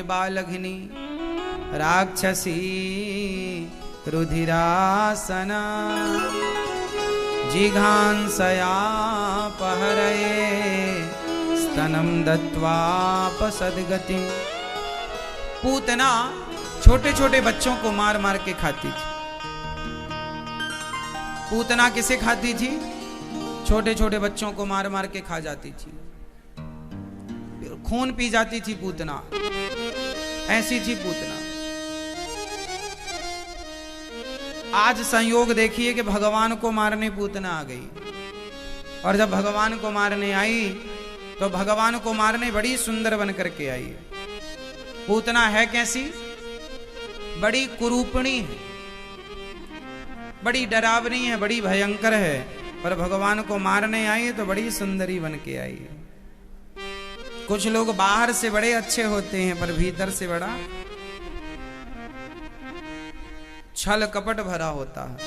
बालघिनी राक्षसी रुधिरासना जिघांसया पहरये स्तनम दत्वापसद्गतिम। पूतना छोटे छोटे बच्चों को मार मार के खाती थी। पूतना किसे खाती थी? छोटे छोटे बच्चों को मार मार के खा जाती थी, खून पी जाती थी पूतना। ऐसी थी पूतना। आज संयोग देखिए कि भगवान को मारने पूतना आ गई, और जब भगवान को मारने आई तो भगवान को मारने बड़ी सुंदर बन करके आई। पूतना है कैसी? बड़ी कुरूपणी है, बड़ी डरावनी है, बड़ी भयंकर है, पर भगवान को मारने आई तो बड़ी सुंदरी बन के आई है। कुछ लोग बाहर से बड़े अच्छे होते हैं पर भीतर से बड़ा छल कपट भरा होता है।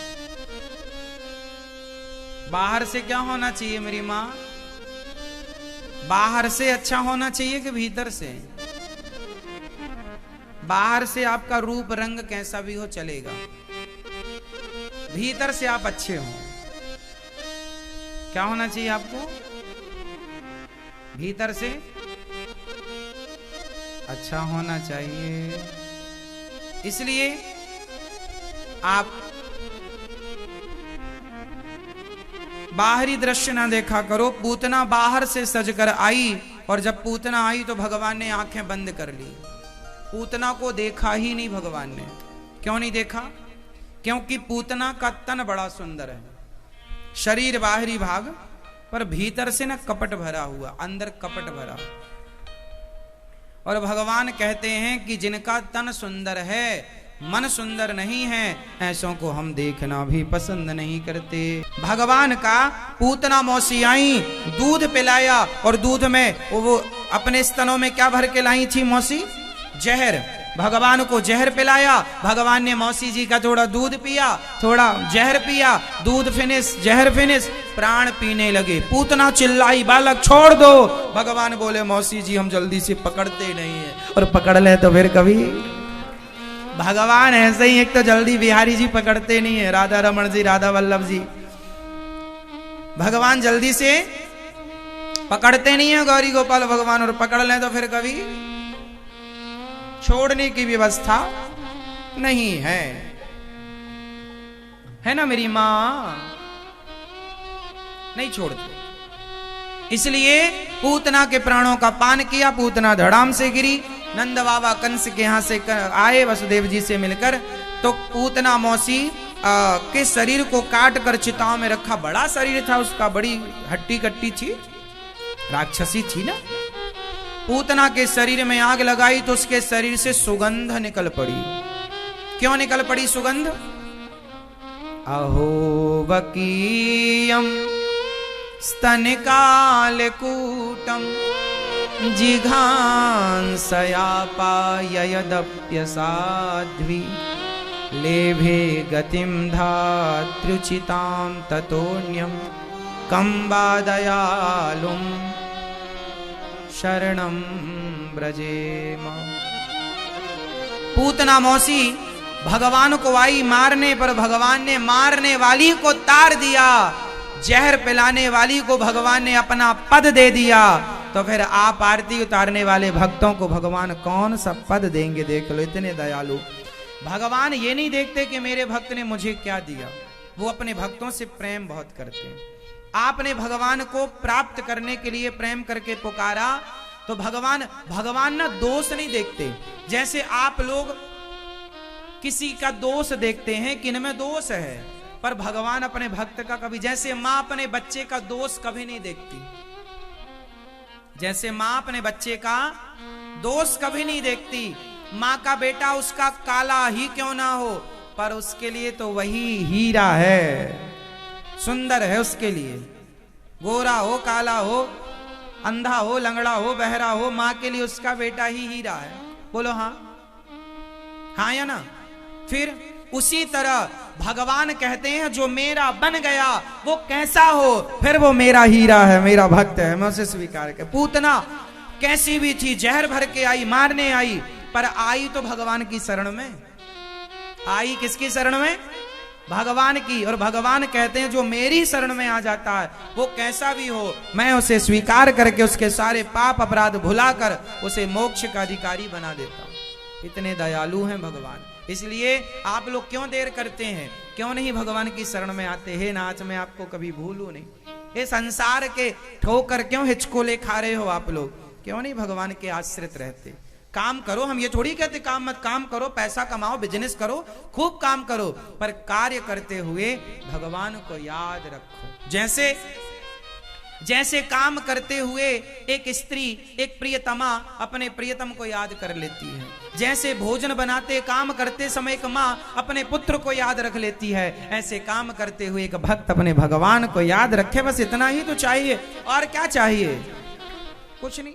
बाहर से क्या होना चाहिए मेरी माँ? बाहर से अच्छा होना चाहिए कि भीतर से? बाहर से आपका रूप रंग कैसा भी हो चलेगा, भीतर से आप अच्छे हो। क्या होना चाहिए आपको? भीतर से अच्छा होना चाहिए। इसलिए आप बाहरी दृश्य ना देखा करो। पूतना बाहर से सजकर आई, और जब पूतना आई तो भगवान ने आंखें बंद कर ली। पूतना को देखा ही नहीं भगवान ने। क्यों नहीं देखा? क्योंकि पूतना का तन बड़ा सुंदर है, शरीर बाहरी भाग, पर भीतर से ना कपट भरा हुआ, अंदर कपट भरा। और भगवान कहते हैं कि जिनका तन सुंदर है, मन सुंदर नहीं है, ऐसों को हम देखना भी पसंद नहीं करते। भगवान का पूतना मौसी आई, दूध पिलाया, और दूध में वो अपने स्तनों में क्या भर के लाई थी मौसी? जहर। भगवान को जहर पिलाया। भगवान ने मौसी जी का थोड़ा दूध पिया, थोड़ा जहर पिया, दूध फिनिश, जहर फिनिश, प्राण पीने लगे। पूतना चिल्लाई, बालक छोड़ दो। भगवान बोले, मौसी जी हम जल्दी से पकड़ते नहीं है, और पकड़ ले तो फिर कभी। भगवान ऐसे ही, एक तो जल्दी बिहारी जी पकड़ते नहीं है, राधा रमन जी, राधा वल्लभ जी, भगवान जल्दी से पकड़ते नहीं है गौरी गोपाल भगवान, और पकड़ ले तो फिर कभी छोड़ने की व्यवस्था नहीं है। है ना मेरी मां? नहीं छोड़ते। इसलिए पूतना के प्राणों का पान किया। पूतना धड़ाम से गिरी। नंद बाबा कंस के यहां से आए वसुदेव जी से मिलकर, तो पूतना मौसी के शरीर को काट कर चिताओं में रखा। बड़ा शरीर था उसका, बड़ी हट्टी कट्टी थी, राक्षसी थी ना। पूतना के शरीर में आग लगाई तो उसके शरीर से सुगंध निकल पड़ी। क्यों निकल पड़ी सुगंध? अहो वकीयम स्तनिकालकूटम जिघांसया पाययदप्यसाध्वी लेभे गतिम धात्रुचितां ततोन्यम कंबादयालुम शरणम ब्रजेम। पूतना मौसी भगवान को आई मारने, पर भगवान ने मारने वाली को तार दिया। जहर पिलाने वाली को भगवान ने अपना पद दे दिया। तो फिर आप आरती उतारने वाले भक्तों को भगवान कौन सा पद देंगे? देख लो, इतने दयालु भगवान। ये नहीं देखते कि मेरे भक्त ने मुझे क्या दिया, वो अपने भक्तों से प्रेम बहुत करते हैं। आपने भगवान को प्राप्त करने के लिए प्रेम करके पुकारा, तो भगवान ना दोष नहीं देखते। जैसे आप लोग किसी का दोष देखते हैं कि इनमें दोष है, पर भगवान अपने भक्त का कभी, जैसे माँ अपने बच्चे का दोष कभी नहीं देखती, जैसे माँ अपने बच्चे का दोष कभी नहीं देखती। माँ का बेटा उसका काला ही क्यों ना हो, पर उसके लिए तो वही हीरा है, सुंदर है उसके लिए। गोरा हो, काला हो, अंधा हो, लंगड़ा हो, बहरा हो, माँ के लिए उसका बेटा ही हीरा है। बोलो हाँ, हाँ या ना? फिर उसी तरह भगवान कहते हैं जो मेरा बन गया वो कैसा हो, फिर वो मेरा हीरा है, मेरा भक्त है, मैं उसे स्वीकार कर। पूतना कैसी भी थी, जहर भर के आई, मारने आई, पर आई तो भगवान की शरण में। आई किसकी शरण में? भगवान की। और भगवान कहते हैं जो मेरी शरण में आ जाता है वो कैसा भी हो, मैं उसे स्वीकार करके उसके सारे पाप अपराध भुलाकर उसे मोक्ष का अधिकारी बना देता हूं। इतने दयालु हैं भगवान। इसलिए आप लोग क्यों देर करते हैं, क्यों नहीं भगवान की शरण में आते हैं? नाच में आपको कभी भूलू नहीं। ये संसार के ठोकर क्यों हिचकोले खा रहे हो आप लोग? क्यों नहीं भगवान के आश्रित रहते? काम करो, हम ये थोड़ी कहते काम मत, काम करो, पैसा कमाओ, बिजनेस करो, खूब काम करो, पर कार्य करते हुए भगवान को याद रखो। जैसे काम करते हुए एक स्त्री, एक प्रियतमा अपने प्रियतम को याद कर लेती है, जैसे भोजन बनाते काम करते समय एक माँ अपने पुत्र को याद रख लेती है, ऐसे काम करते हुए एक भक्त अपने भगवान को याद रखे। बस इतना ही तो चाहिए, और क्या चाहिए? कुछ नहीं।